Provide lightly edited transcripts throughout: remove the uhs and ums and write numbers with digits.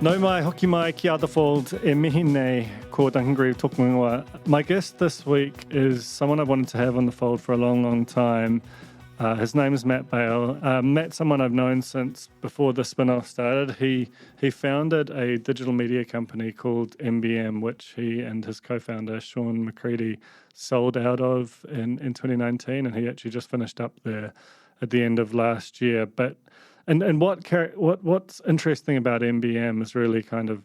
Nau mai, hoki mai, ki Atherfold, e mihi nei, ko Duncan Greive tōku ingoa. My guest this week is someone I've wanted to have on the fold for a long, long time. His name is Matt Bale. Matt's someone I've known since before the Spinoff started. He founded a digital media company called MBM, which he and his co-founder, Sean McCready, sold out of in 2019, and he actually just finished up there at the end of last year. And what's interesting about MBM is really kind of,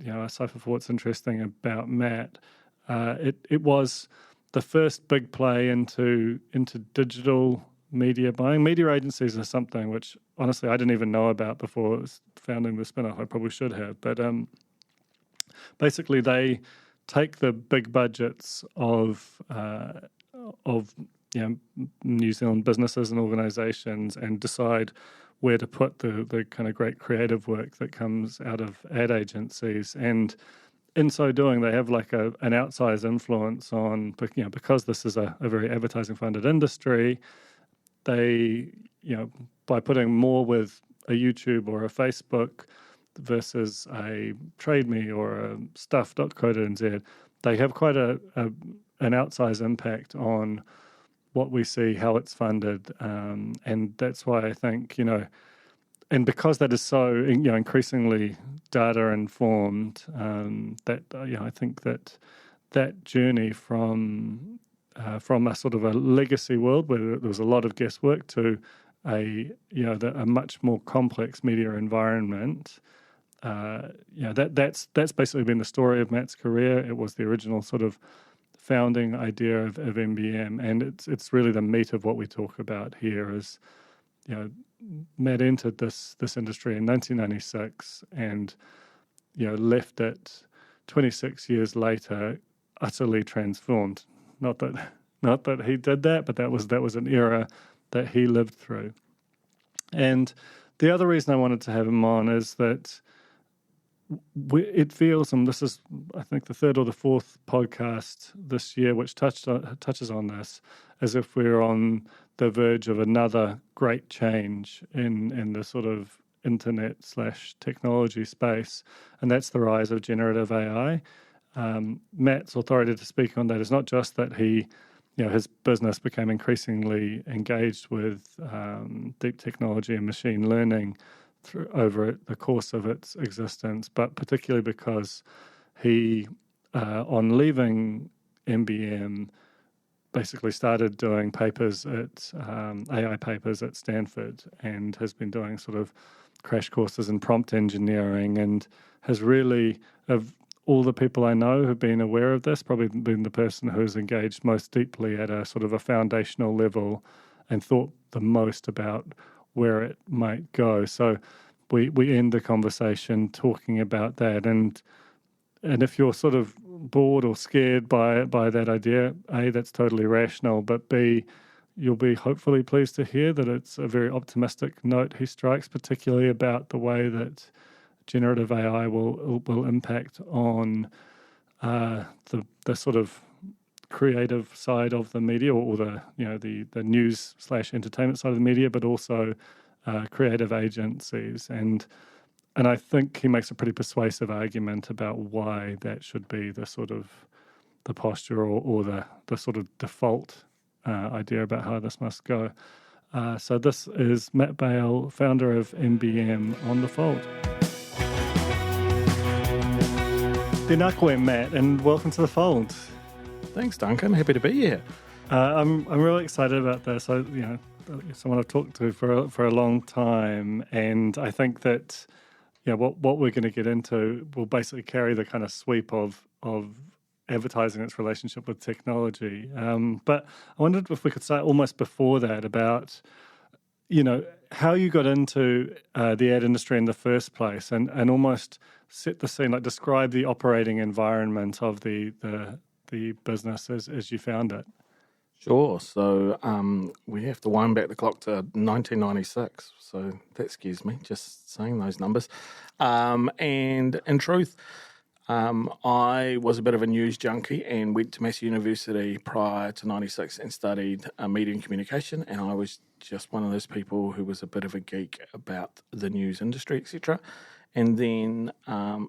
aside from what's interesting about Matt, it was the first big play into digital media buying. Media agencies are something which, honestly, I didn't even know about before founding the Spinoff. I probably should have. But basically, they take the big budgets of New Zealand businesses and organisations and decide where to put the kind of great creative work that comes out of ad agencies. And in so doing, they have like an outsized influence on, because this is a very advertising-funded industry, they, by putting more with a YouTube or a Facebook versus a Trade Me or a stuff.co.nz, they have quite an outsized impact on what we see, how it's funded, and that's why I think, and because that is so, increasingly data informed, that I think that journey from a sort of a legacy world where there was a lot of guesswork to a much more complex media environment. That's basically been the story of Matt's career. It was the original sort of founding idea of MBM, and it's really the meat of what we talk about here. Is Matt entered this industry in 1996 and left it 26 years later utterly transformed. Not that he did that, but that was an era that he lived through. And the other reason I wanted to have him on is that it feels, and this is, I think, the third or the fourth podcast this year which touches on this, as if we're on the verge of another great change in the sort of internet/technology space, and that's the rise of generative AI. Matt's authority to speak on that is not just that his business became increasingly engaged with deep technology and machine learning over the course of its existence, but particularly because he, on leaving MBM, basically started doing papers at AI papers at Stanford, and has been doing sort of crash courses in prompt engineering, and has really, of all the people I know who've been aware of this, probably been the person who's engaged most deeply at a sort of a foundational level and thought the most about where it might go. So we end the conversation talking about that, and if you're sort of bored or scared by that idea, A, that's totally rational, but B, you'll be hopefully pleased to hear that it's a very optimistic note he strikes, particularly about the way that generative AI will impact on the sort of creative side of the media, or the news/entertainment side of the media, but also creative agencies. And I think he makes a pretty persuasive argument about why that should be the sort of the posture or the sort of default idea about how this must go. So this is Matt Bale, founder of MBM, on the Fold. Tēnā koe, Matt, and welcome to the Fold. Thanks, Duncan. Happy to be here. I'm really excited about this. Someone I've talked to for a long time, and I think that what we're going to get into will basically carry the kind of sweep of advertising its relationship with technology. But I wondered if we could start almost before that about how you got into the ad industry in the first place, and almost set the scene, like describe the operating environment of the business as you found it. Sure. So we have to wind back the clock to 1996. So that scares me, just saying those numbers. And in truth, I was a bit of a news junkie and went to Massey University prior to 96 and studied media and communication. And I was just one of those people who was a bit of a geek about the news industry, etc. And then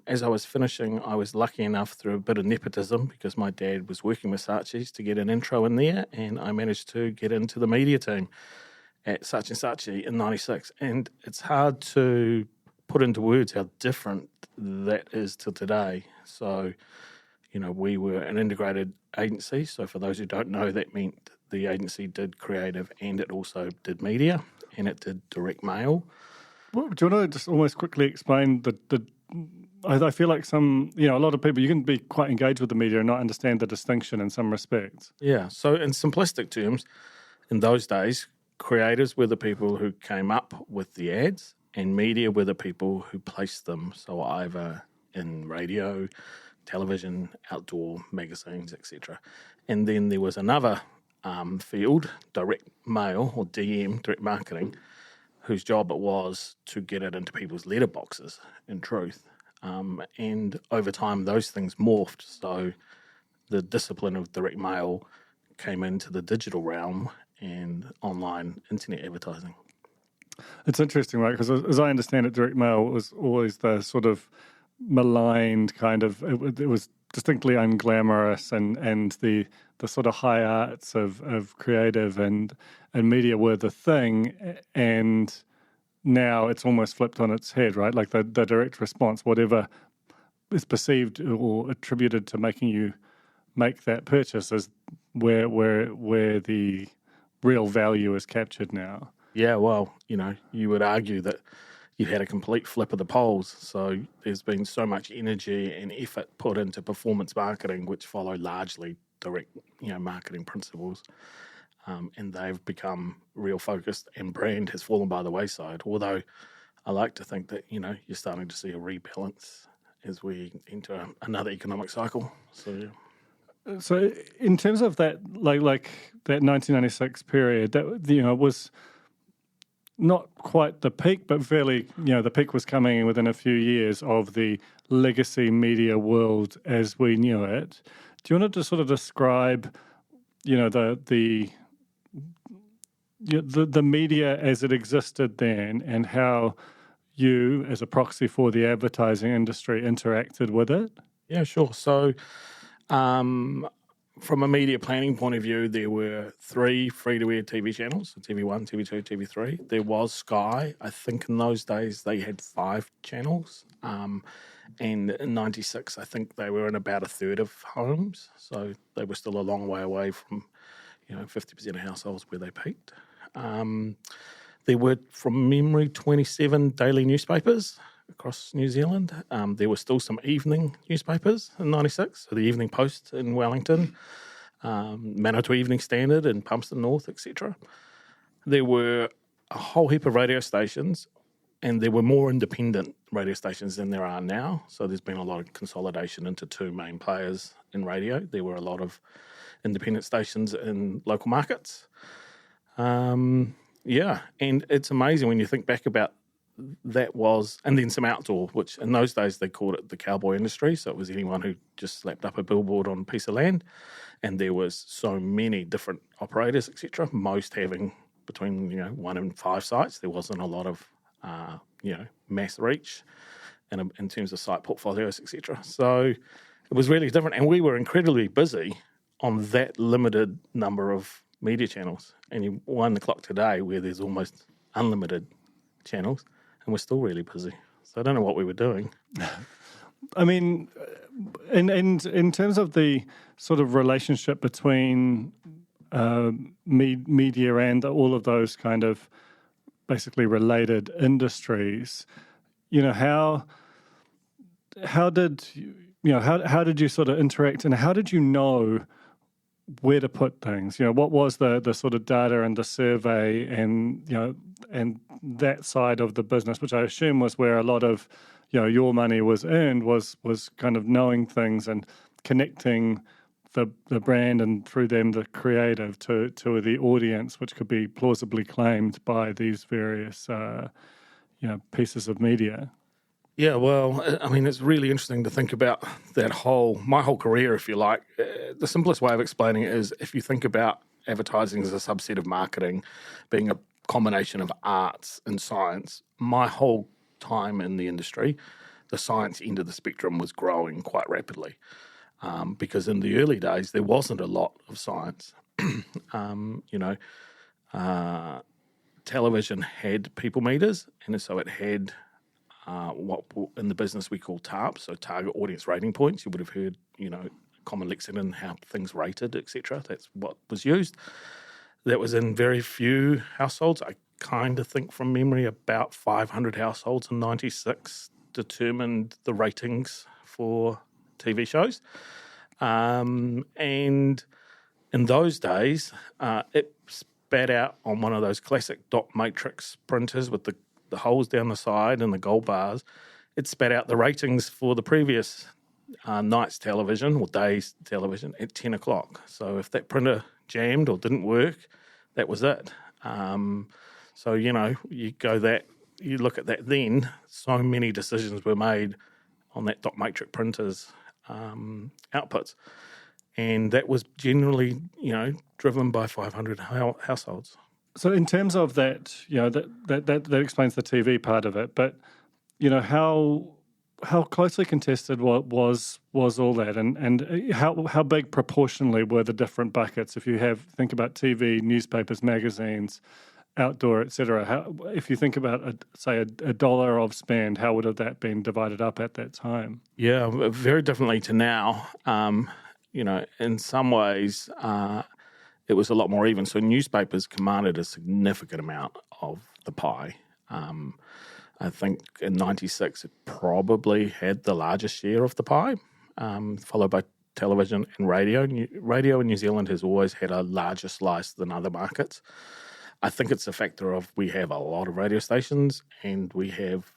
as I was finishing, I was lucky enough through a bit of nepotism, because my dad was working with Saatchis, to get an intro in there, and I managed to get into the media team at Saatchi in 96. And it's hard to put into words how different that is to today. So, we were an integrated agency. So for those who don't know, that meant the agency did creative and it also did media and it did direct mail. Well, do you want to just almost quickly explain I feel like a lot of people, you can be quite engaged with the media and not understand the distinction in some respects. Yeah. So in simplistic terms, in those days, creators were the people who came up with the ads and media were the people who placed them. So either in radio, television, outdoor magazines, etc. And then there was another field, direct mail or DM, direct marketing, whose job it was to get it into people's letterboxes, in truth. And over time, those things morphed. So the discipline of direct mail came into the digital realm and online internet advertising. It's interesting, right? Because as I understand it, direct mail was always the sort of maligned kind of, it was distinctly unglamorous, and the sort of high arts of creative and media were the thing, and now it's almost flipped on its head, right? Like the direct response, whatever is perceived or attributed to making you make that purchase, is where the real value is captured now. Yeah, well, you would argue that you had a complete flip of the poles. So there's been so much energy and effort put into performance marketing, which follow largely direct, marketing principles. And they've become real focused, and brand has fallen by the wayside. Although I like to think that, you're starting to see a rebalance as we enter another economic cycle. So, yeah. So in terms of that, like that 1996 period, that, was not quite the peak, but fairly, the peak was coming within a few years of the legacy media world as we knew it. Do you want to just sort of describe, the media as it existed then, and how you, as a proxy for the advertising industry, interacted with it? Yeah, sure. So from a media planning point of view, there were 3 free-to-air TV channels, so TV1, TV2, TV3. There was Sky. I think in those days they had 5 channels. And in 96, I think they were in about a third of homes. So they were still a long way away from, 50% of households where they peaked. There were, from memory, 27 daily newspapers across New Zealand. There were still some evening newspapers in 96, so the Evening Post in Wellington, Manawatu Evening Standard in Palmerston North, etc. There were a whole heap of radio stations, and there were more independent radio stations than there are now. So there's been a lot of consolidation into 2 main players in radio. There were a lot of independent stations in local markets. And it's amazing when you think back about that was, and then some outdoor, which in those days they called it the cowboy industry. So it was anyone who just slapped up a billboard on a piece of land, and there was so many different operators, etc. Most having between 1 and 5 sites. There wasn't a lot of mass reach, and in terms of site portfolios, etc. So it was really different, and we were incredibly busy on that limited number of media channels. And you wind the clock today where there's almost unlimited channels, and we're still really busy. So I don't know what we were doing. I mean, in terms of the sort of relationship between media and all of those kind of basically related industries, how did you sort of interact, and how did you know where to put things? What was the sort of data and the survey and that side of the business, which I assume was where a lot of your money was earned, was kind of knowing things and connecting the brand and through them the creative to the audience, which could be plausibly claimed by these various pieces of media. Yeah, well, I mean, it's really interesting to think about my whole career, if you like. The simplest way of explaining it is if you think about advertising as a subset of marketing, being a combination of arts and science, my whole time in the industry, the science end of the spectrum was growing quite rapidly. Because in the early days, there wasn't a lot of science. Television had people meters, and so it had what in the business we call TARP, so target audience rating points. You would have heard, common lexicon, how things rated, etc. That's what was used. That was in very few households. I kind of think from memory about 500 households in 96 determined the ratings for TV shows. And in those days, it spat out on one of those classic dot matrix printers with the holes down the side and the gold bars. It spat out the ratings for the previous night's television or day's television at 10 o'clock. So if that printer jammed or didn't work, that was it. So, you look at that then, so many decisions were made on that dot matrix printer's outputs. And that was generally, driven by 500 households. So in terms of that, that explains the TV part of it. But, how closely contested was all that, and how big proportionally were the different buckets? If you think about TV, newspapers, magazines, outdoor, etc. If you think about a dollar of spend, how would have that been divided up at that time? Yeah, very differently to now. In some ways, it was a lot more even. So newspapers commanded a significant amount of the pie. I think in 96 it probably had the largest share of the pie, followed by television and radio. Radio in New Zealand has always had a larger slice than other markets. I think it's a factor of we have a lot of radio stations and we have,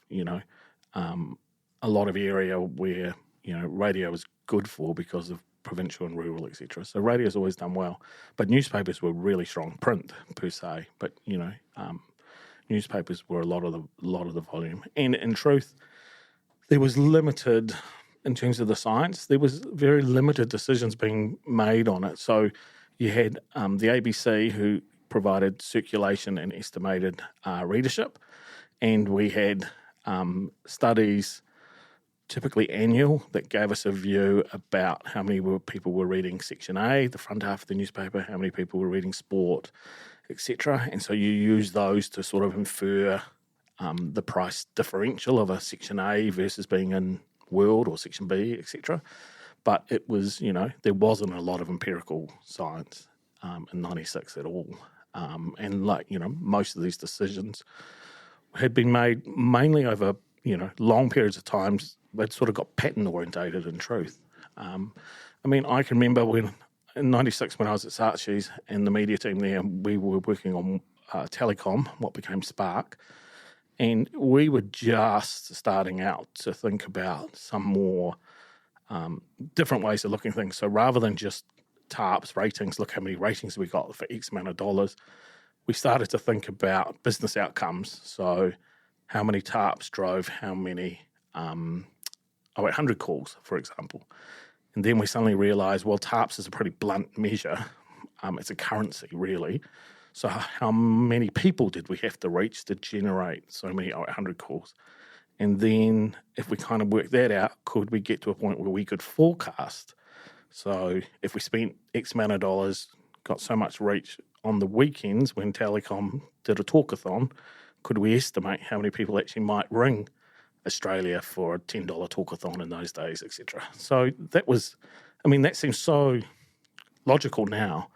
a lot of area where, radio is good for because of provincial and rural, etc. So radio's always done well. But newspapers were really strong, print per se. But, newspapers were a lot of the volume. And in truth, there was limited, in terms of the science, there was very limited decisions being made on it. So you had the ABC who provided circulation and estimated readership, and we had studies, typically annual, that gave us a view about how many people were reading Section A, the front half of the newspaper, how many people were reading sport, etc. And so you use those to sort of infer the price differential of a Section A versus being in World or Section B, etc. But it was, there wasn't a lot of empirical science in 96 at all. And most of these decisions had been made mainly over, long periods of time. They'd sort of got pattern orientated in truth. I can remember in 96 when I was at Saatchis and the media team there, we were working on telecom, what became Spark, and we were just starting out to think about some more different ways of looking at things. So rather than just TARPs, ratings, look how many ratings we got for X amount of dollars, we started to think about business outcomes. So how many TARPs drove how many 0800 calls, for example. And then we suddenly realised, well, TARPs is a pretty blunt measure. It's a currency, really. So how many people did we have to reach to generate so many 0800 calls? And then if we kind of work that out, could we get to a point where we could forecast? So if we spent X amount of dollars, got so much reach on the weekends when Telecom did a talkathon, could we estimate how many people actually might ring Australia for a $10 talkathon in those days, etc. So that seems so logical now,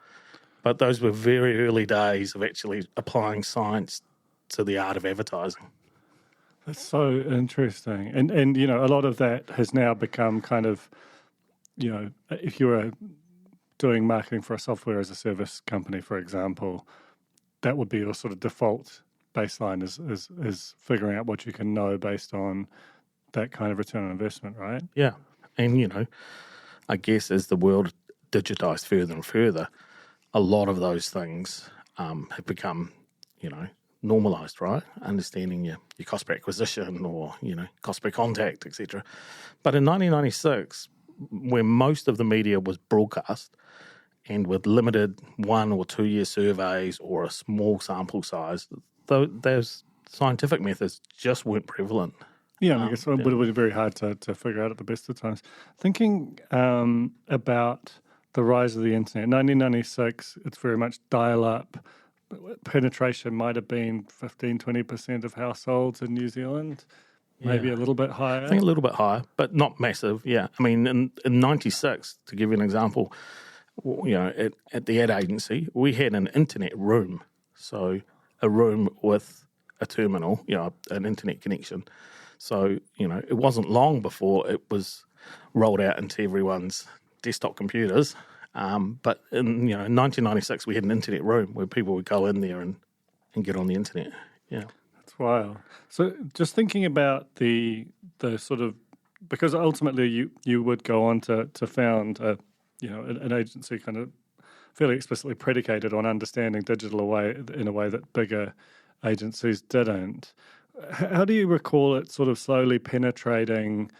but those were very early days of actually applying science to the art of advertising. That's so interesting. And a lot of that has now become kind of, if you were doing marketing for a software as a service company, for example, that would be your sort of default baseline is figuring out what you can know based on that kind of return on investment, right? Yeah. And, I guess as the world digitized further and further, a lot of those things have become, normalized, right? Understanding your cost per acquisition or, cost per contact, etc. But in 1996, where most of the media was broadcast and with limited 1 or 2 year surveys or a small sample size, those scientific methods just weren't prevalent. Yeah, and I guess it would have been very hard to figure out at the best of times. Thinking about the rise of the internet, 1996, it's very much dial-up. Penetration might have been 15-20% of households in New Zealand, maybe a little bit higher. I think a little bit higher, but not massive, yeah. I mean, in 96, to give you an example, at the ad agency, we had an internet room. So a room with a terminal, an internet connection. So, it wasn't long before it was rolled out into everyone's desktop computers. But in 1996, we had an internet room where people would go in there and get on the internet. Yeah, that's wild. So, just thinking about the sort of, because ultimately you would go on to found an agency kind of fairly explicitly predicated on understanding digital in a way that bigger agencies didn't. How do you recall it sort of slowly penetrating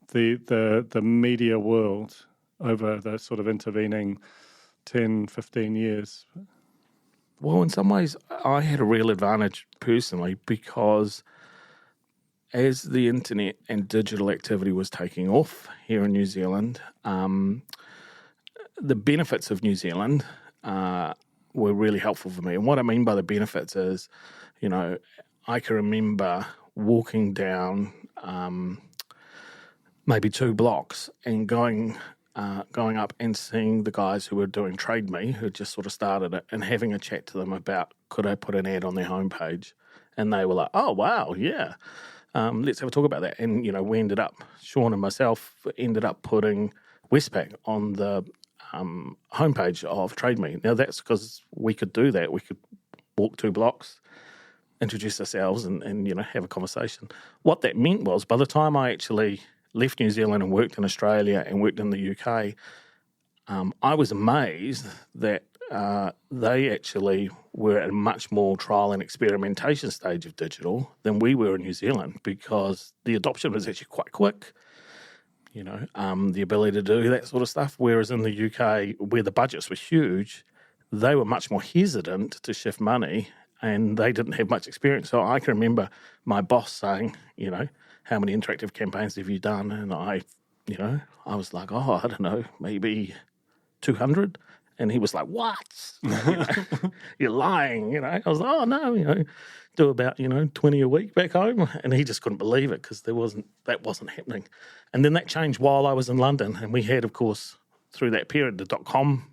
the media world over the sort of intervening 10, 15 years? Well, in some ways, I had a real advantage personally because as the internet and digital activity was taking off here in New Zealand, the benefits of New Zealand were really helpful for me. And what I mean by the benefits is, I can remember walking down maybe 2 blocks and going up and seeing the guys who were doing Trade Me, who just sort of started it, and having a chat to them about could I put an ad on their homepage. And they were like, oh, wow, yeah, let's have a talk about that. And, we ended up, Sean and myself ended up putting Westpac on the homepage of Trade Me. Now, that's because we could do that. We could walk 2 blocks, introduce ourselves and have a conversation. What that meant was by the time I actually left New Zealand and worked in Australia and worked in the UK, I was amazed that they actually were at a much more trial and experimentation stage of digital than we were in New Zealand because the adoption was actually quite quick, the ability to do that sort of stuff. Whereas in the UK, where the budgets were huge, they were much more hesitant to shift money and they didn't have much experience. So I can remember my boss saying, how many interactive campaigns have you done? And I was like, I don't know, maybe 200. And he was like, what? You're lying, I was like, oh, no, do about, 20 a week back home. And he just couldn't believe it because that wasn't happening. And then that changed while I was in London. And we had, of course, through that period, the .com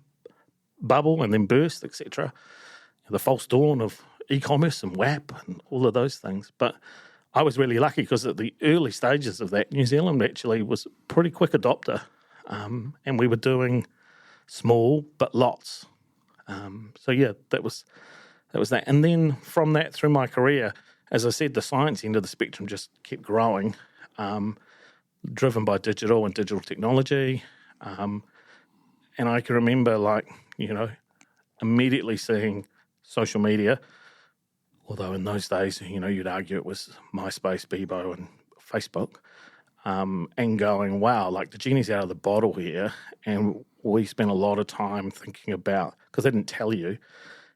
bubble and then burst, etc., the false dawn of e-commerce and WAP and all of those things. But I was really lucky because at the early stages of that, New Zealand actually was a pretty quick adopter. And we were doing small but lots. So, yeah, that was that. And then from that through my career, as I said, the science end of the spectrum just kept growing, driven by digital and digital technology. And I can remember, immediately seeing social media, although in those days, you'd argue it was MySpace, Bebo, and Facebook, and going, wow, the genie's out of the bottle here. And we spent a lot of time thinking about, because they didn't tell you,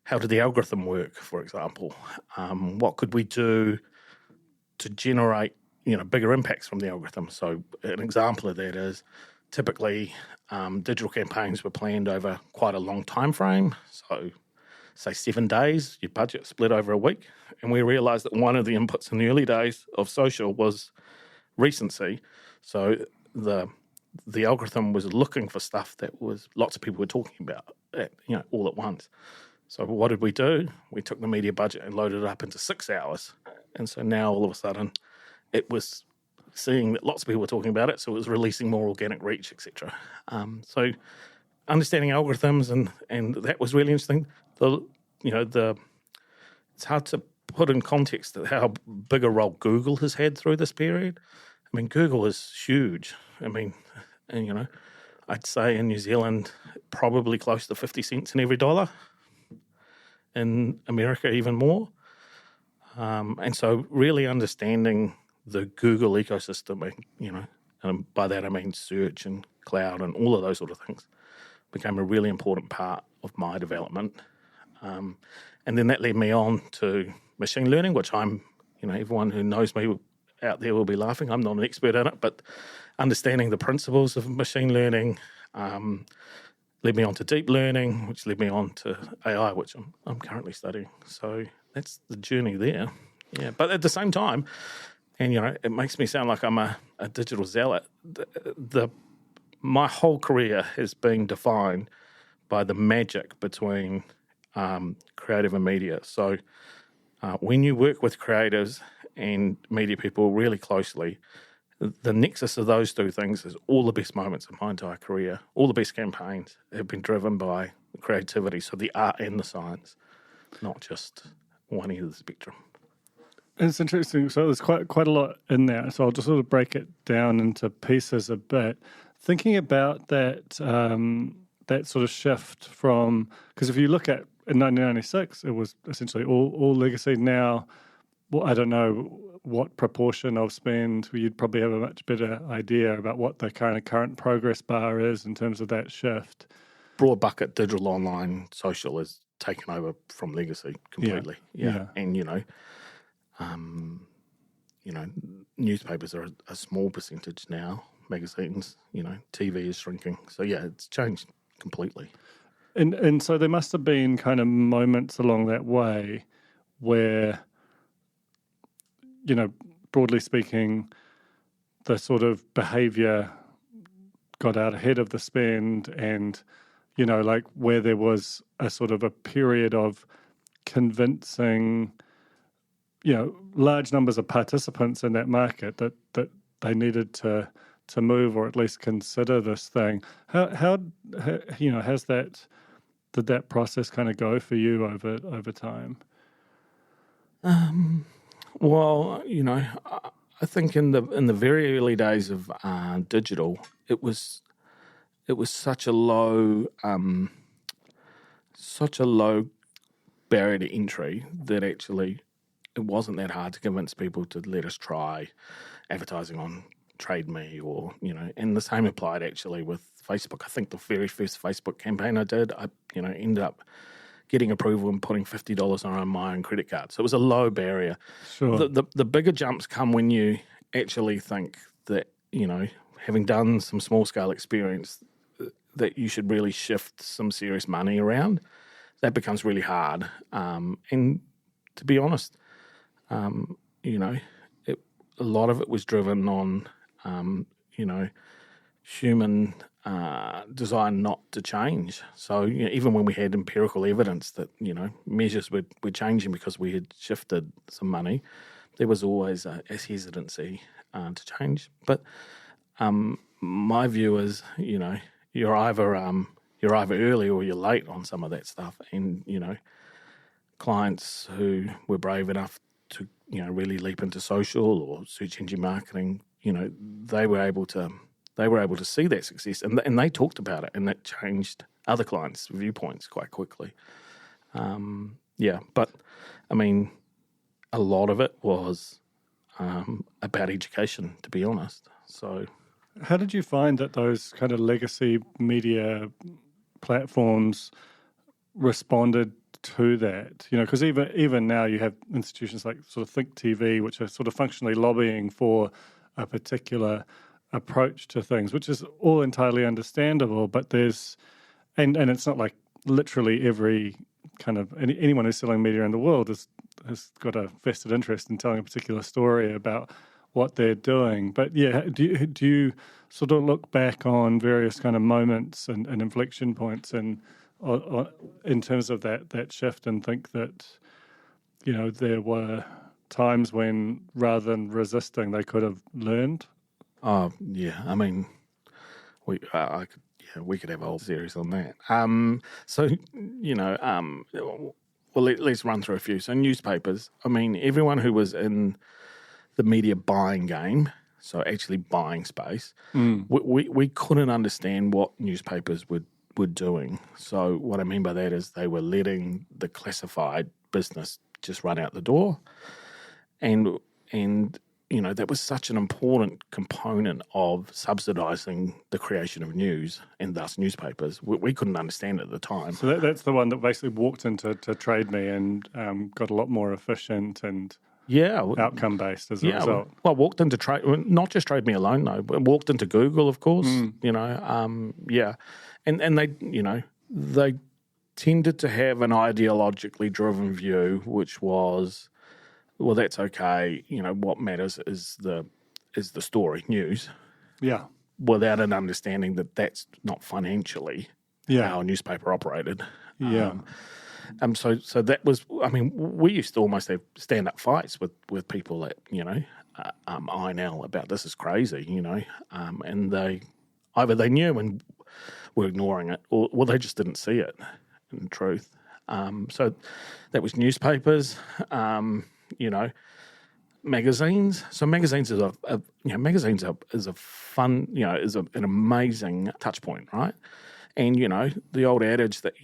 how did the algorithm work, for example? What could we do to generate, bigger impacts from the algorithm? So an example of that is typically digital campaigns were planned over quite a long time frame. So say 7 days, your budget split over a week. And we realised that one of the inputs in the early days of social was recency. So the algorithm was looking for stuff that was lots of people were talking about, all at once. So what did we do? We took the media budget and loaded it up into 6 hours. And so now all of a sudden it was seeing that lots of people were talking about it, so it was releasing more organic reach, etc. So understanding algorithms and that was really interesting. It's hard to put in context how big a role Google has had through this period. I mean, Google is huge. I mean, and I'd say in New Zealand, probably close to 50 cents in every dollar. In America, even more. And so really understanding the Google ecosystem, and by that I mean search and cloud and all of those sort of things, became a really important part of my development. And then that led me on to machine learning, which I'm, everyone who knows me out there will be laughing. I'm not an expert in it, but understanding the principles of machine learning led me on to deep learning, which led me on to AI, which I'm currently studying. So that's the journey there. Yeah, but at the same time, and it makes me sound like I'm a digital zealot. My whole career has been defined by the magic between creative and media. So when you work with creatives and media people really closely, the nexus of those two things is all the best moments of my entire career. All the best campaigns have been driven by creativity, so the art and the science, not just one end of the spectrum. It's interesting. So there's quite a lot in there. So I'll just sort of break it down into pieces a bit. Thinking about that that sort of shift from, because if you look at in 1996, it was essentially all legacy. Now, well, I don't know what proportion of spend. You'd probably have a much better idea about what the kind of current progress bar is in terms of that shift. Broad bucket, digital, online, social is taken over from legacy completely. Yeah. And newspapers are a small percentage now. Magazines, TV is shrinking. So yeah, it's changed completely. And so there must have been kind of moments along that way where, broadly speaking, the sort of behaviour got out ahead of the spend, and like where there was a sort of a period of convincing large numbers of participants in that market that they needed to move or at least consider this thing. How did that process kind of go for you over time? Well, I think in the very early days of digital, it was such a low barrier to entry that actually it wasn't that hard to convince people to let us try advertising on Trade Me or, and the same applied actually with Facebook. I think the very first Facebook campaign I did, I ended up getting approval and putting $50 on my own credit card. So it was a low barrier. Sure. The bigger jumps come when you actually think that, having done some small scale experience, that you should really shift some serious money around. That becomes really hard. And to be honest, a lot of it was driven on, human design not to change. So even when we had empirical evidence that, measures were changing because we had shifted some money, there was always a hesitancy to change. But my view is, you're either early or you're late on some of that stuff. And, clients who were brave enough to, really leap into social or search engine marketing, they were able to see that success, and they talked about it, and that changed other clients' viewpoints quite quickly. But I mean, a lot of it was about education, to be honest. So, how did you find that those kind of legacy media platforms responded to that? Because even now you have institutions like sort of Think TV, which are sort of functionally lobbying for a particular approach to things, which is all entirely understandable. But there's, and it's not like literally every kind of anyone who's selling media in the world has got a vested interest in telling a particular story about what they're doing. But yeah, do you sort of look back on various kind of moments and inflection points and in terms of that shift and think that there were times when rather than resisting they could have learned? Yeah. I mean, we could have a whole series on that. Let's run through a few. So newspapers. I mean, everyone who was in the media buying game, so actually buying space, we couldn't understand what newspapers were doing. So what I mean by that is they were letting the classified business just run out the door, and that was such an important component of subsidising the creation of news and thus newspapers. We couldn't understand it at the time. So that's the one that basically walked into Trade Me and got a lot more efficient and outcome based as a Yeah, result. well, walked into trade, not just Trade Me Alone though, but walked into Google, of course. And they, they tended to have an ideologically driven view, which was, well, that's okay. What matters is the story, news. Yeah. Without an understanding that that's not financially how a newspaper operated. Yeah. So that was, we used to almost have stand-up fights with people at, INL about this is crazy, and they knew and were ignoring it, or they just didn't see it, in truth. So that was newspapers, magazines. So magazines is a fun, is an amazing touch point, right? And, the old adage that,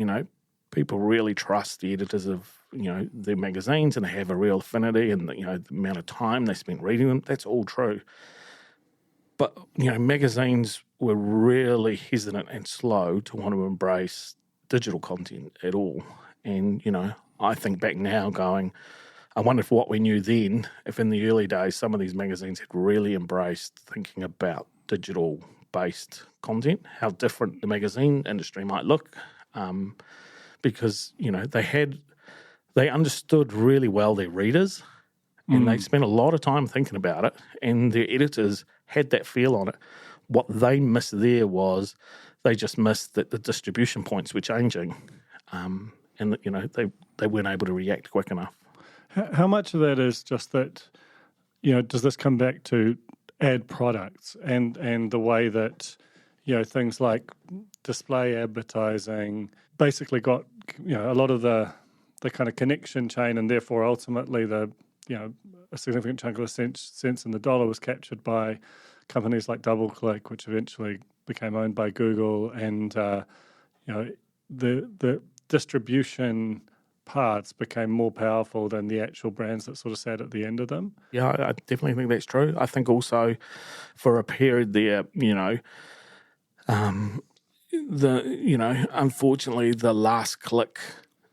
people really trust the editors of, their magazines, and they have a real affinity, and, the amount of time they spent reading them, that's all true. But, magazines were really hesitant and slow to want to embrace digital content at all. And, I think back now going, I wonder if what we knew then, if in the early days some of these magazines had really embraced thinking about digital-based content, how different the magazine industry might look. Because, they understood really well their readers, and they spent a lot of time thinking about it, and their editors had that feel on it. What they missed there was they just missed that the distribution points were changing, and they weren't able to react quick enough. How much of that is just that, does this come back to ad products and the way that, things like display advertising basically got, a lot of the kind of connection chain, and therefore ultimately a significant chunk of the cents in the dollar was captured by companies like DoubleClick, which eventually became owned by Google, and the distribution parts became more powerful than the actual brands that sort of sat at the end of them. Yeah, I definitely think that's true. I think also for a period there, unfortunately the last click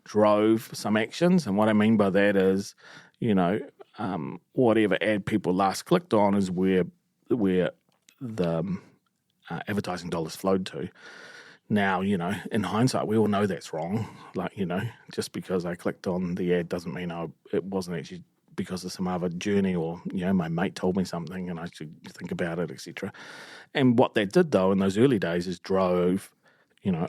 drove some actions. And what I mean by that is, whatever ad people last clicked on is where the advertising dollars flowed to. Now, in hindsight, we all know that's wrong. Like, just because I clicked on the ad doesn't mean it wasn't actually because of some other journey, or, my mate told me something and I should think about it, etc. And what that did, though, in those early days is drove,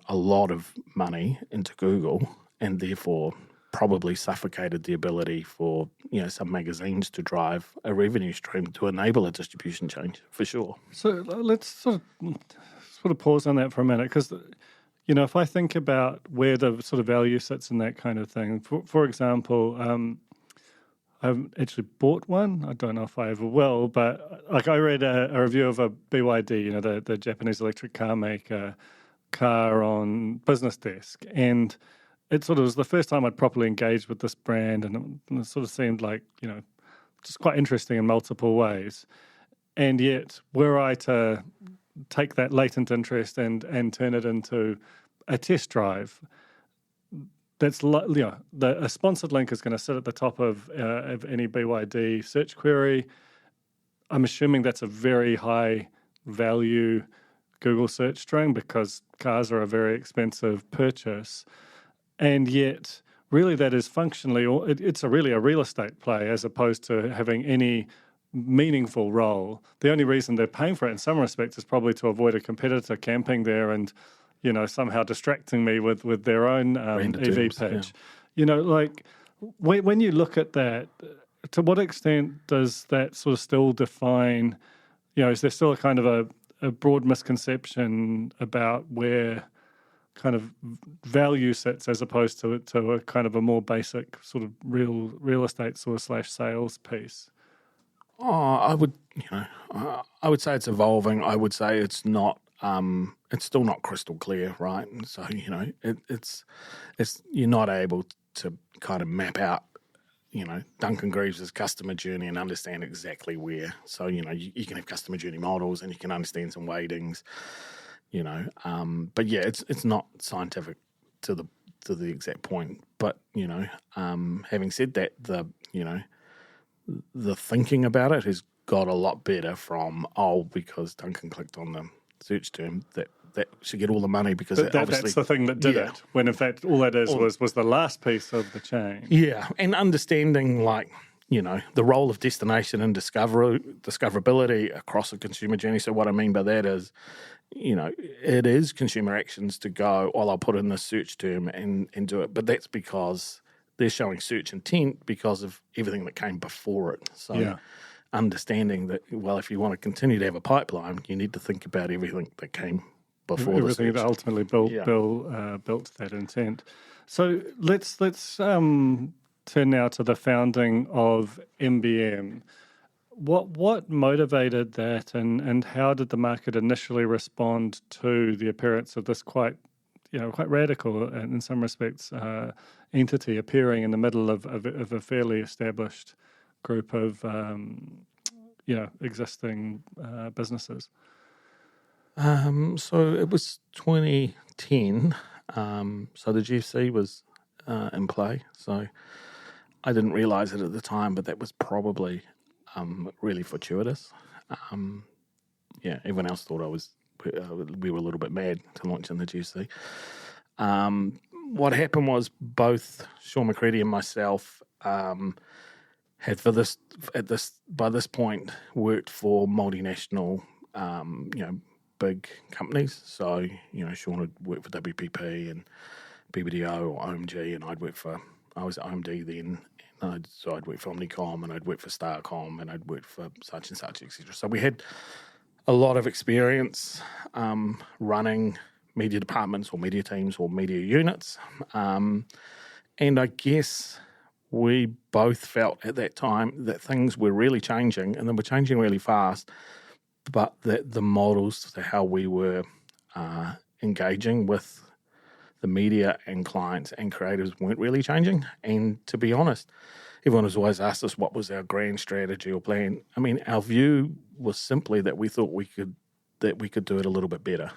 a lot of money into Google, and therefore probably suffocated the ability for, some magazines to drive a revenue stream to enable a distribution change, for sure. So let's sort of pause on that for a minute, because, if I think about where the sort of value sits in that kind of thing, for example, I haven't actually bought one. I don't know if I ever will, but like I read a review of a BYD, the Japanese electric car maker, car on Business Desk, and it sort of was the first time I'd properly engaged with this brand, and it sort of seemed like, just quite interesting in multiple ways. And yet, were I to take that latent interest and turn it into a test drive, that's a sponsored link is going to sit at the top of any BYD search query. I'm assuming that's a very high value Google search string because cars are a very expensive purchase, and yet really that is functionally it's really a real estate play as opposed to having any meaningful role. The only reason they're paying for it in some respects is probably to avoid a competitor camping there and somehow distracting me with their own EV pitch. Yeah. When you look at that, to what extent does that sort of still define, is there still a kind of a broad misconception about where kind of value sits as opposed to a kind of a more basic sort of real estate sort of / sales piece? Oh, I would say it's evolving. I would say it's not. It's still not crystal clear, right? So it's you're not able to kind of map out, Duncan Greive's customer journey and understand exactly where. So you can have customer journey models and you can understand some weightings, But yeah, it's not scientific to the exact point. But having said that, the thinking about it has got a lot better from, because Duncan clicked on the search term, that should get all the money because obviously... That's the thing that did it, when in fact all that was the last piece of the chain. Yeah, and understanding the role of destination and discoverability across a consumer journey. So what I mean by that is, it is consumer actions to go, I'll put in this search term and do it. But that's because they're showing search intent because of everything that came before it. So understanding that, if you want to continue to have a pipeline, you need to think about everything that came before everything the search. that ultimately built that intent. So let's turn now to the founding of MBM. What motivated that, and how did the market initially respond to the appearance of this quite radical and in some respects entity appearing in the middle of a fairly established group of existing businesses? So it was 2010. So the GFC was in play. So I didn't realise it at the time, but that was probably really fortuitous. Everyone else thought we were a little bit mad to launch in the GFC. What happened was both Sean McCready and myself had by this point worked for multinational, big companies. So, Sean had worked for WPP and BBDO or OMG, and I was at OMD then. So I'd worked for Omnicom, and I'd worked for Starcom, and I'd worked for such and such, etc. So we had a lot of experience running media departments or media teams or media units. And I guess we both felt at that time that things were really changing, and they were changing really fast, but that the models to how we were engaging with the media and clients and creatives weren't really changing. And to be honest, everyone has always asked us what was our grand strategy or plan. I mean, our view was simply that we thought we could do it a little bit better.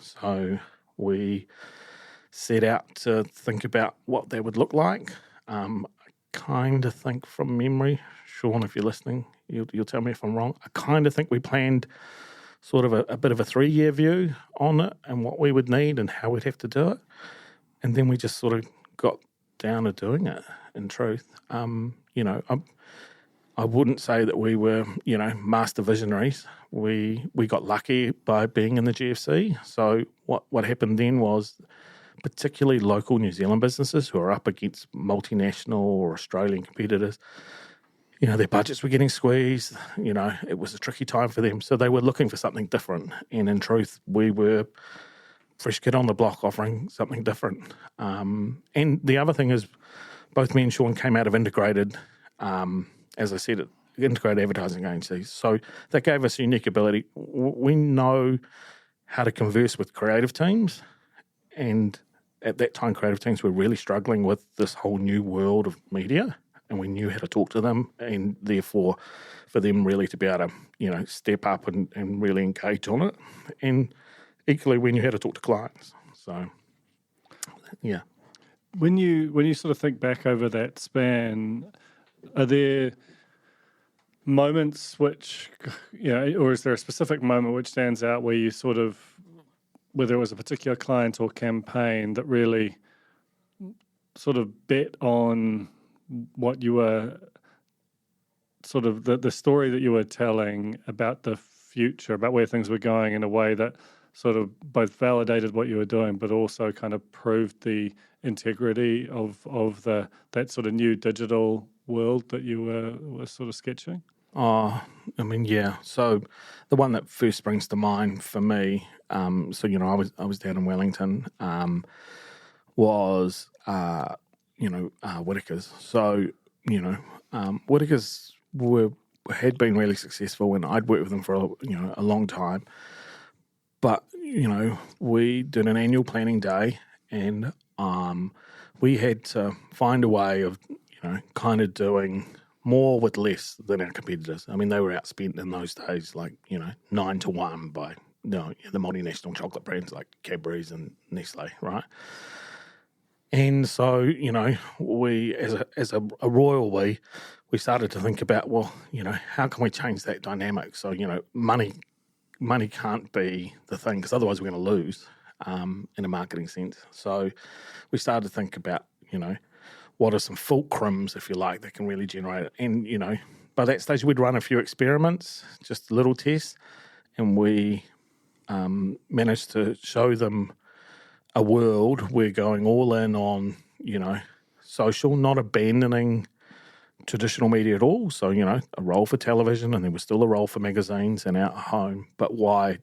So we set out to think about what that would look like. I kind of think from memory, Sean, if you're listening, you'll tell me if I'm wrong. I kind of think we planned sort of a bit of a 3-year view on it and what we would need and how we'd have to do it. And then we just sort of got down to doing it, in truth. I wouldn't say that we were, master visionaries. We got lucky by being in the GFC. So what happened then was, particularly local New Zealand businesses who are up against multinational or Australian competitors, their budgets were getting squeezed. It was a tricky time for them. So they were looking for something different. And in truth, we were fresh kid on the block offering something different. And the other thing is, both me and Sean came out of integrated, as I said, integrated advertising agencies. So that gave us a unique ability. We know how to converse with creative teams. And at that time, creative teams were really struggling with this whole new world of media. And we knew how to talk to them, and therefore for them really to be able to, step up and really engage on it. And equally, we knew how to talk to clients. So, yeah. When you sort of think back over that span, are there moments which, or is there a specific moment which stands out where you sort of, whether it was a particular client or campaign that really sort of bet on what you were sort of the story that you were telling about the future, about where things were going in a way that sort of both validated what you were doing, but also kind of proved the integrity of that sort of new digital world that you were sort of sketching? Oh, I mean, yeah. So the one that first springs to mind for me, I was down in Wellington, was Whittaker's. So, Whittaker's had been really successful, and I'd worked with them for a long time. But, we did an annual planning day, and we had to find a way of, kind of doing more with less than our competitors. I mean, they were outspent in those days, 9-1 by the multinational chocolate brands like Cadbury's and Nestle, right? And so, we, as a royal we started to think about, well, how can we change that dynamic? So, money can't be the thing, because otherwise we're going to lose in a marketing sense. So we started to think about, what are some fulcrums, if you like, that can really generate it. And, by that stage we'd run a few experiments, just little tests, and we managed to show them a world where going all in on, social, not abandoning traditional media at all. So, a role for television, and there was still a role for magazines and out at home, but why,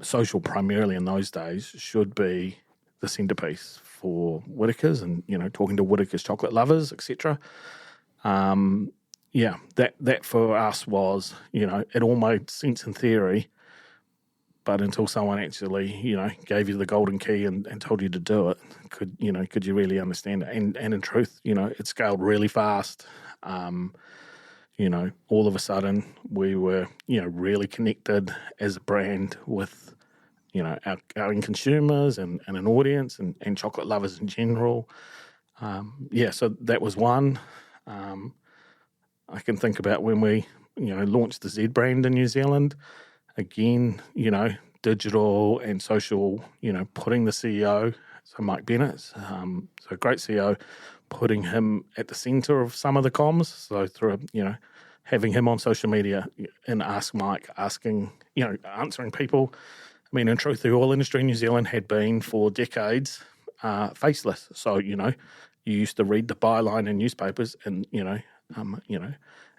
social primarily in those days should be the centerpiece for Whittaker's, and, talking to Whittaker's chocolate lovers, etc. That for us was, it all made sense in theory, but until someone actually, gave you the golden key and told you to do it, could you really understand it? And in truth, it scaled really fast. All of a sudden we were, really connected as a brand with, our end consumers and an audience and chocolate lovers in general. So that was one. I can think about when we, launched the Z brand in New Zealand. Again, digital and social, putting the CEO, so Mike Bennett, so a great CEO, putting him at the centre of some of the comms. So through, having him on social media and Ask Mike, asking, answering people. I mean, in truth, the oil industry in New Zealand had been for decades faceless. So, you used to read the byline in newspapers and,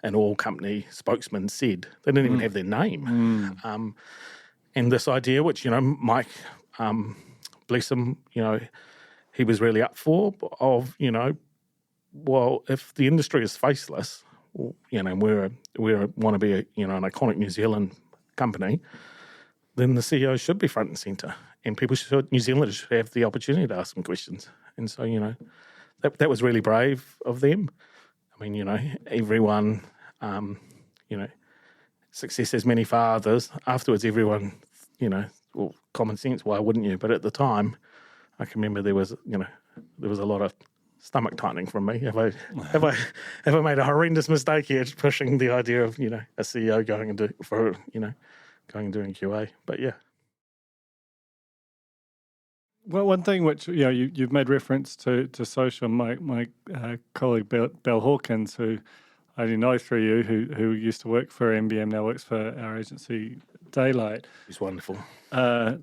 an oil company spokesman said. They didn't even have their name. And this idea, which, Mike, bless him, he was really up for, of, well, if the industry is faceless, and we want to be an iconic New Zealand company, then the CEO should be front and centre, and New Zealanders should have the opportunity to ask them questions. And so, that was really brave of them. I mean, everyone, success has many fathers. Afterwards, everyone, well, common sense, why wouldn't you? But at the time, I can remember there was a lot of stomach tightening from me. Have I made a horrendous mistake here, pushing the idea of, a CEO going and doing QA? But yeah. Well, one thing which you've made reference to social. My colleague Belle Hawkins, who I only know through you, who used to work for MBM, now works for our agency Daylight. She's wonderful.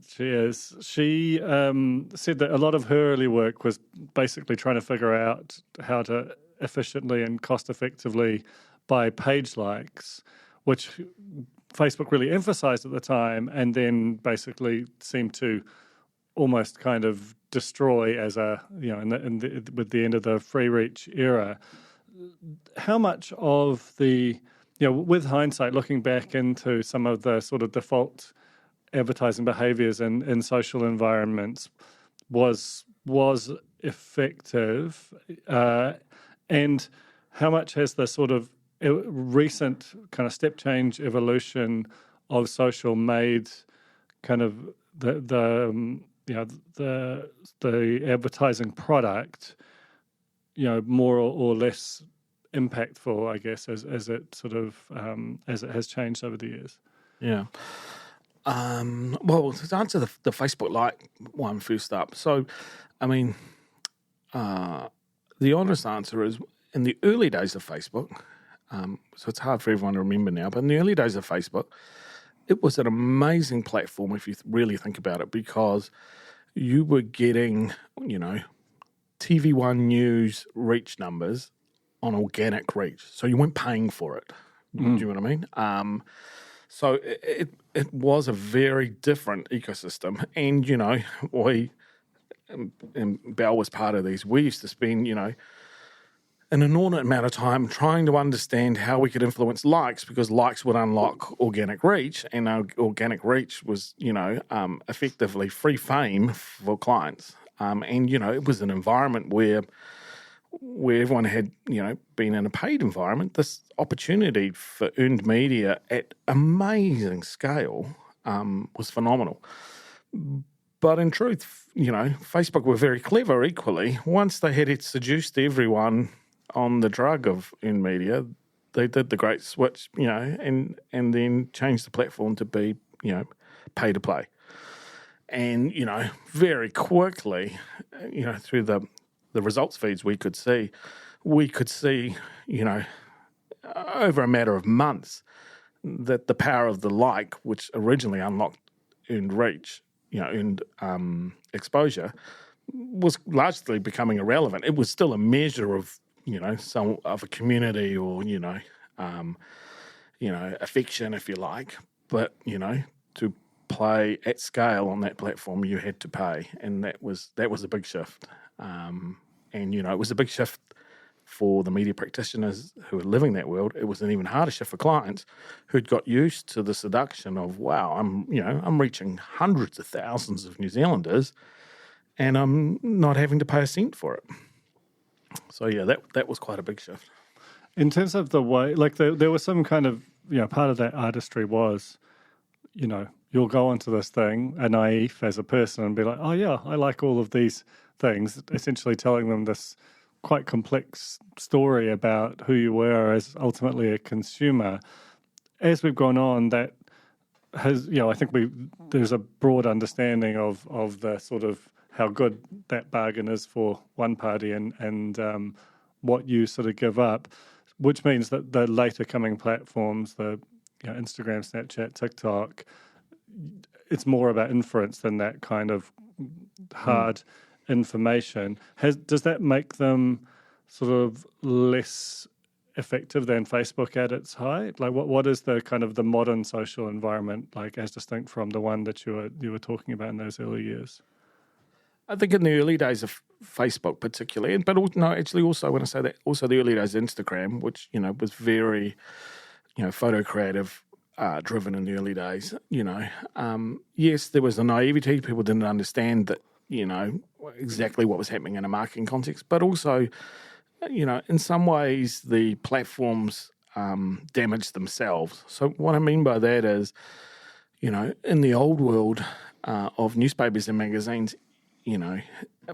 She is. She said that a lot of her early work was basically trying to figure out how to efficiently and cost effectively buy page likes, which Facebook really emphasized at the time, and then basically seemed to almost kind of destroy as with the end of the free reach era. How much of the, with hindsight, looking back into some of the sort of default advertising behaviors in social environments was effective, and how much has the sort of recent kind of step change evolution of social made kind of the advertising product, more or less impactful, I guess, as it sort of as it has changed over the years. Yeah. Well, to answer the Facebook like one first up. So, I mean, the honest answer is, in the early days of Facebook, so it's hard for everyone to remember now, but in the early days of Facebook, it was an amazing platform if you really think about it, because you were getting, TV1 News reach numbers on organic reach. So you weren't paying for it. Do you know what I mean? So it was a very different ecosystem. And, we, and Belle was part of these, we used to spend, an inordinate amount of time trying to understand how we could influence likes, because likes would unlock organic reach, and our organic reach was, effectively free fame for clients. And, it was an environment where everyone had, been in a paid environment. This opportunity for earned media at amazing scale was phenomenal. But in truth, Facebook were very clever equally. Once they had seduced everyone on the drug of earned media, they did the great switch, and then changed the platform to be, pay to play. And, very quickly, through the results feeds we could see, over a matter of months, that the power of the like, which originally unlocked earned reach, earned exposure, was largely becoming irrelevant. It was still a measure of, some of a community or, affection, if you like. But, to play at scale on that platform, you had to pay, and that was a big shift. And it was a big shift for the media practitioners who were living that world. It was an even harder shift for clients who'd got used to the seduction of, wow, I'm reaching hundreds of thousands of New Zealanders, and I'm not having to pay a cent for it. So yeah, that was quite a big shift. In terms of the way, like there was some kind of, part of that artistry was, you'll go onto this thing, a naive as a person, and be like, oh yeah, I like all of these things, essentially telling them this quite complex story about who you were as ultimately a consumer. As we've gone on, that has, I think there's a broad understanding of the sort of how good that bargain is for one party and what you sort of give up, which means that the later coming platforms, the Instagram, Snapchat, TikTok, it's more about inference than that kind of hard information. Does that make them sort of less effective than Facebook at its height? Like, what is the kind of the modern social environment like, as distinct from the one that you were talking about in those early years? I think in the early days of Facebook particularly, but also when I say that, also the early days of Instagram, which, was very, photo creative driven in the early days, yes, there was a naivety. People didn't understand that, exactly what was happening in a marketing context, but also, in some ways the platforms damaged themselves. So what I mean by that is, in the old world of newspapers and magazines,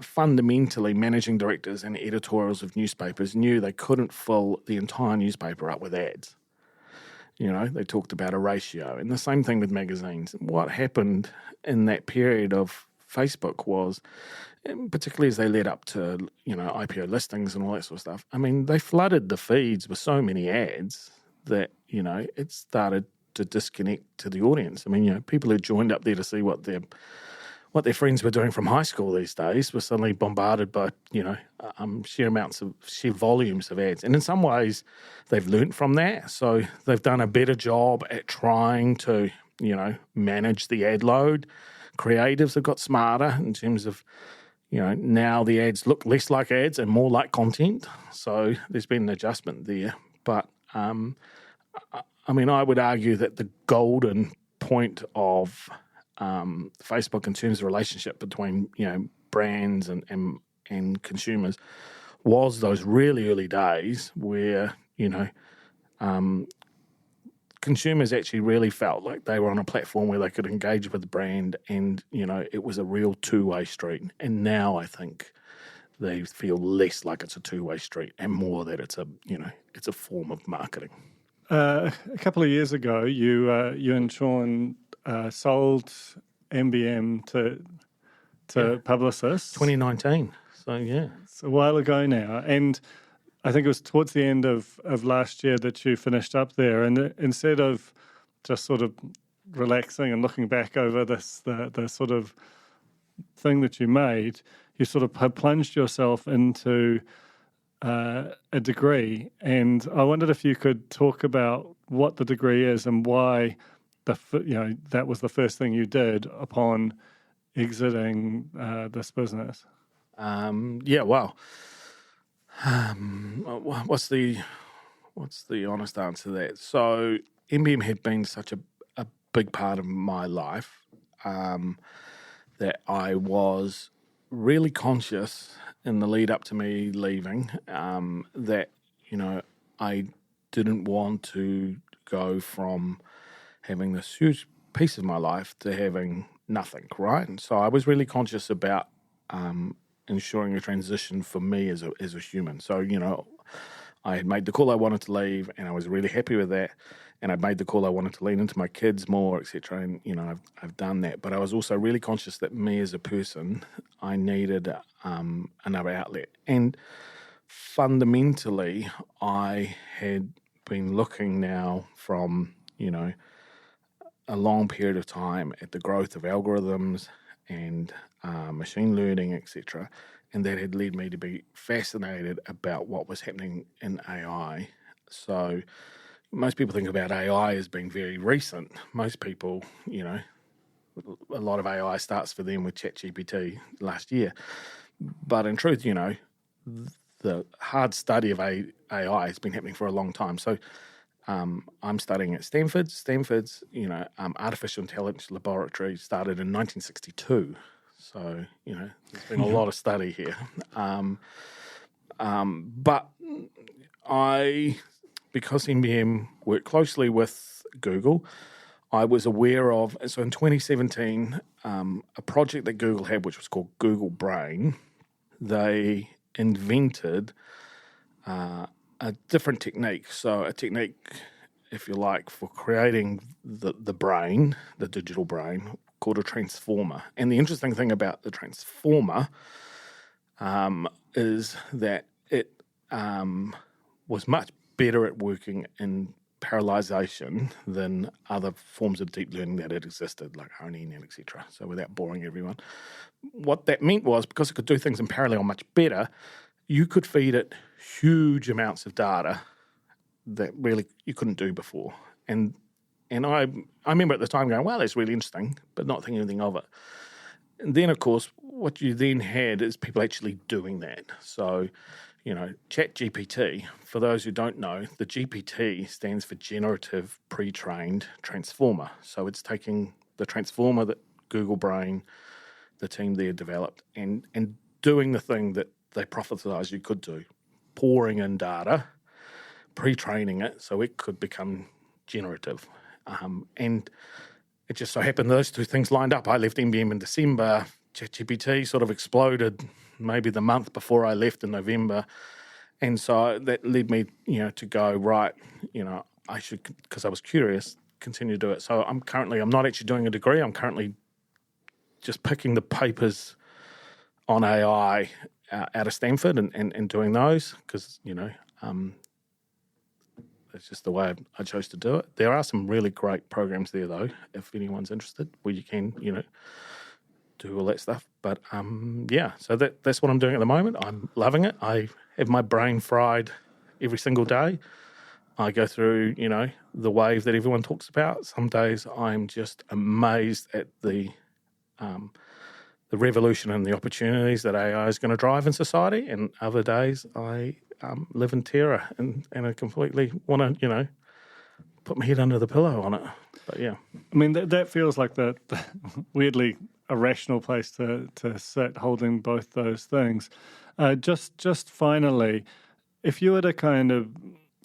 fundamentally managing directors and editorials of newspapers knew they couldn't fill the entire newspaper up with ads. They talked about a ratio, and the same thing with magazines. What happened in that period of Facebook was, particularly as they led up to, IPO listings and all that sort of stuff, I mean, they flooded the feeds with so many ads that, it started to disconnect to the audience. I mean, people who joined up there to see what their friends were doing from high school these days were suddenly bombarded by, sheer volumes of ads. And in some ways, they've learnt from that. So they've done a better job at trying to, manage the ad load. Creatives have got smarter in terms of, now the ads look less like ads and more like content. So there's been an adjustment there. But, I would argue that the golden point of Facebook in terms of relationship between brands and consumers was those really early days where consumers actually really felt like they were on a platform where they could engage with the brand, and it was a real two-way street. And now I think they feel less like it's a two-way street and more that it's a form of marketing. A couple of years ago, you and Sean sold MBM to Publicis. 2019. So, yeah. It's a while ago now. And I think it was towards the end of last year that you finished up there. And instead of just sort of relaxing and looking back over the sort of thing that you made, you sort of plunged yourself into a degree. And I wondered if you could talk about what the degree is and why that was the first thing you did upon exiting this business. Well, what's the honest answer to that? So MBM had been such a big part of my life that I was really conscious in the lead up to me leaving that I didn't want to go from having this huge piece of my life to having nothing, right? And so I was really conscious about ensuring a transition for me as a human. So, I had made the call I wanted to leave, and I was really happy with that. And I'd made the call I wanted to lean into my kids more, etc. And I've done that. But I was also really conscious that me as a person, I needed another outlet. And fundamentally, I had been looking now from a long period of time at the growth of algorithms and machine learning, etc. And that had led me to be fascinated about what was happening in AI. So most people think about AI as being very recent. Most people, a lot of AI starts for them with ChatGPT last year. But in truth, the hard study of AI has been happening for a long time. So I'm studying at Stanford. Stanford's, artificial intelligence laboratory started in 1962. So, there's been a lot of study here. But because NBM worked closely with Google, I was aware of, so in 2017, a project that Google had, which was called Google Brain. They invented a different technique. So a technique, if you like, for creating the brain, the digital brain, called a transformer. And the interesting thing about the transformer is that it was much better at working in parallelization than other forms of deep learning that had existed, like honing and etc. So without boring everyone, what that meant was, because it could do things in parallel much better, you could feed it huge amounts of data that really you couldn't do before. And I remember at the time going, wow, that's really interesting, but not thinking anything of it. And then, of course, what you then had is people actually doing that. So, ChatGPT, for those who don't know, the GPT stands for Generative Pre-trained Transformer. So it's taking the transformer that Google Brain, the team there developed, and doing the thing that they prophesized you could do, pouring in data, pre-training it so it could become generative. And it just so happened those two things lined up. I left NBM in December. ChatGPT sort of exploded maybe the month before I left in November. And so that led me, to go, right, I should, because I was curious, continue to do it. So I'm not actually doing a degree. I'm currently just picking the papers on AI out of Stanford and doing those because, that's just the way I chose to do it. There are some really great programs there, though, if anyone's interested, where you can, do all that stuff. But, so that's what I'm doing at the moment. I'm loving it. I have my brain fried every single day. I go through, the wave that everyone talks about. Some days I'm just amazed at the revolution and the opportunities that AI is going to drive in society, and other days I live in terror and I completely want to, put my head under the pillow on it. But yeah. I mean, that feels like the weirdly irrational place to sit, holding both those things. Just finally, if you were to kind of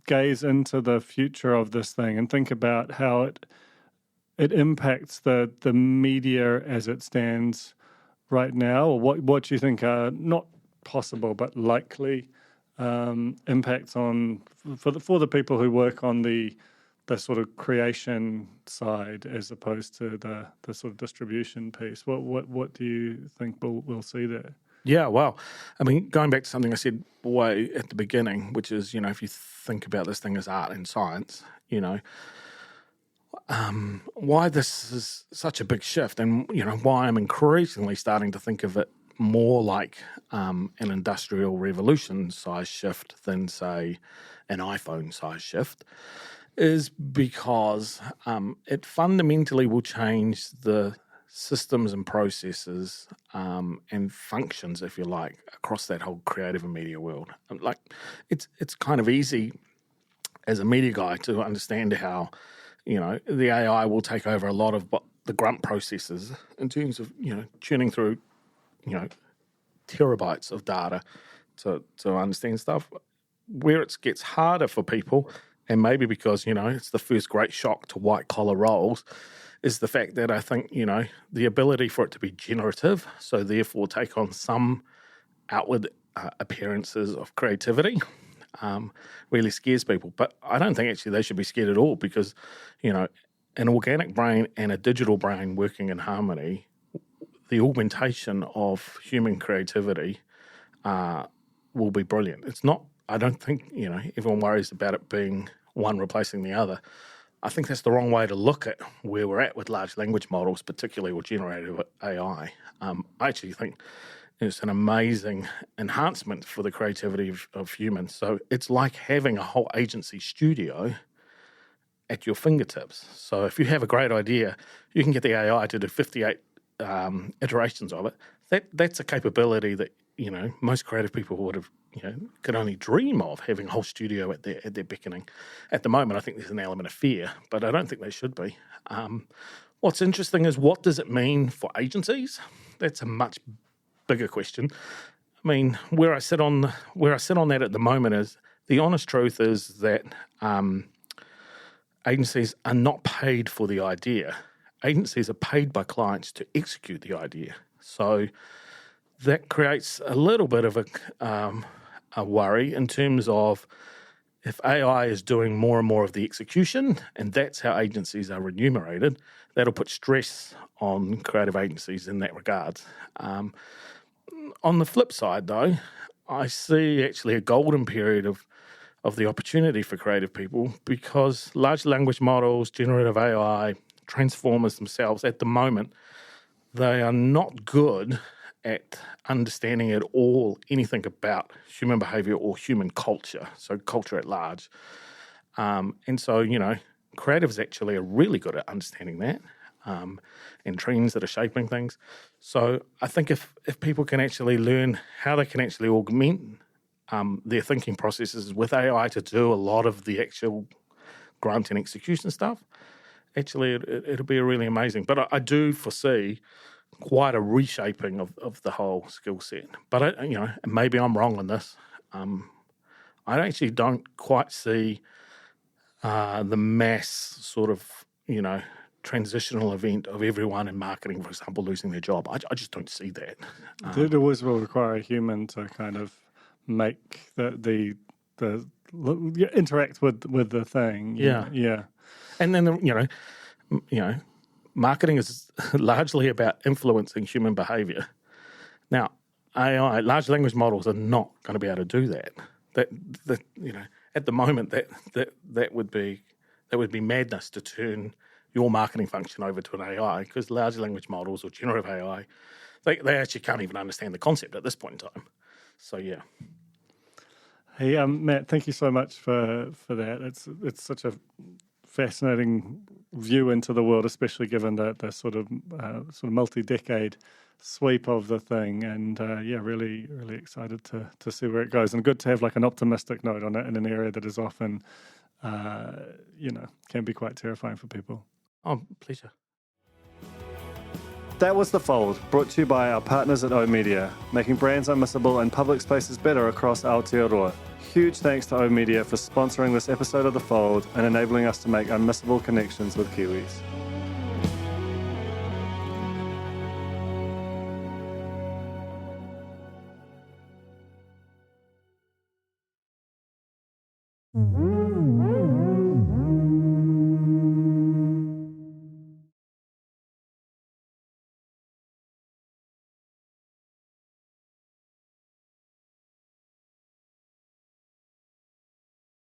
gaze into the future of this thing and think about how it impacts the media as it stands right now, or what you think are not possible but likely impacts on for the people who work on the sort of creation side as opposed to the sort of distribution piece. What do you think we'll see there? Yeah, well, I mean, going back to something I said way at the beginning, which is, if you think about this thing as art and science, why this is such a big shift and, why I'm increasingly starting to think of it more like an industrial revolution size shift than, say, an iPhone size shift is because it fundamentally will change the systems and processes and functions, if you like, across that whole creative and media world. Like, it's kind of easy as a media guy to understand how, the AI will take over a lot of what the grunt processes in terms of, tuning through, terabytes of data to understand stuff. Where it gets harder for people, and maybe because, it's the first great shock to white-collar roles, is the fact that I think, the ability for it to be generative, so therefore take on some outward appearances of creativity, really scares people. But I don't think actually they should be scared at all because, an organic brain and a digital brain working in harmony, the augmentation of human creativity will be brilliant. It's not, I don't think, everyone worries about it being one replacing the other. I think that's the wrong way to look at where we're at with large language models, particularly with generative AI. I actually think it's an amazing enhancement for the creativity of humans. So it's like having a whole agency studio at your fingertips. So if you have a great idea, you can get the AI to do 58 iterations of it. That's a capability that most creative people would have could only dream of, having a whole studio at their beckoning. At the moment, I think there's an element of fear, but I don't think they should be. What's interesting is, what does it mean for agencies? That's a much bigger question. I mean, where I sit on that at the moment is, the honest truth is that agencies are not paid for the idea. Agencies are paid by clients to execute the idea. So that creates a little bit of a worry in terms of, if AI is doing more and more of the execution, and that's how agencies are remunerated, that'll put stress on creative agencies in that regard. On the flip side, though, I see actually a golden period of the opportunity for creative people, because large language models, generative AI, transformers themselves, at the moment, they are not good at understanding at all anything about human behavior or human culture, so culture at large. And so, creatives actually are really good at understanding that, and trends that are shaping things. So I think if people can actually learn how they can actually augment their thinking processes with AI to do a lot of the actual grunt and execution stuff, actually it'll be really amazing. But I do foresee quite a reshaping of the whole skill set. But maybe I'm wrong on this. I actually don't quite see the mass sort of transitional event of everyone in marketing, for example, losing their job. I just don't see that. It always will require a human to kind of make the interact with the thing. Yeah. And then marketing is largely about influencing human behavior. Now, AI, large language models, are not going to be able to do that. At the moment, that would be madness to turn your marketing function over to an AI, because large language models or generative AI, they actually can't even understand the concept at this point in time. So yeah. Hey, Matt, thank you so much for that. It's such a fascinating view into the world, especially given the sort of multi-decade sweep of the thing, and really, really excited to see where it goes, and good to have like an optimistic note on it in an area that is often, can be quite terrifying for people. Oh, pleasure. That was The Fold, brought to you by our partners at oOh!media, making brands unmissable and public spaces better across Aotearoa. Huge thanks to oOh!media for sponsoring this episode of The Fold and enabling us to make unmissable connections with Kiwis. Mm-hmm.